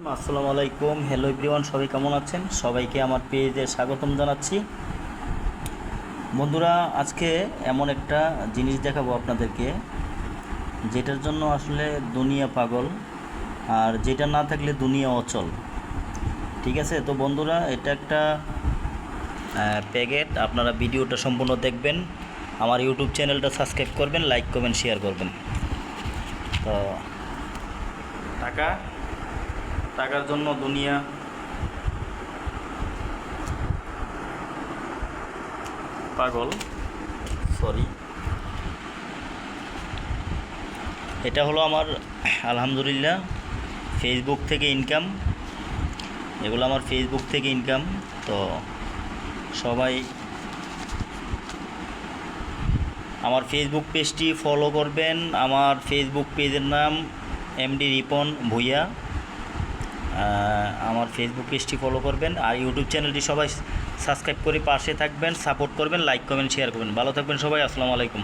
আসসালামু আলাইকুম, hello everyone, সবাই কেমন আছেন? সবাইকে আমার পেজে স্বাগতম জানাচ্ছি। বন্ধুরা, আজকে এমন একটা জিনিস দেখাবো আপনাদেরকে, যেটার জন্য আসলে দুনিয়া পাগল, আর যেটা না থাকলে দুনিয়া অচল। ঠিক আছে? তো বন্ধুরা, এটা একটা প্যাকেট। আপনারা ভিডিওটা সম্পূর্ণ দেখবেন, আমার ইউটিউব চ্যানেলটা সাবস্ক্রাইব করবেন, লাইক করবেন, শেয়ার করবেন। তো টাকার জন্য দুনিয়া পাগল। সরি, এটা হলো আমার আলহামদুলিল্লাহ ফেসবুক থেকে ইনকাম। এগুলো আমার ফেসবুক থেকে ইনকাম। তো সবাই আমার ফেসবুক পেজটি ফলো করবেন। আমার ফেসবুক পেজের নাম এমডি রিপন ভুইয়া। আমার ফেসবুক পেজটি ফলো করবেন, আর ইউটিউব চ্যানেলটি সবাই সাবস্ক্রাইব করে পাশে থাকবেন, সাপোর্ট করবেন, লাইক করবেন, শেয়ার করবেন। ভালো থাকবেন সবাই। আসসালামু আলাইকুম।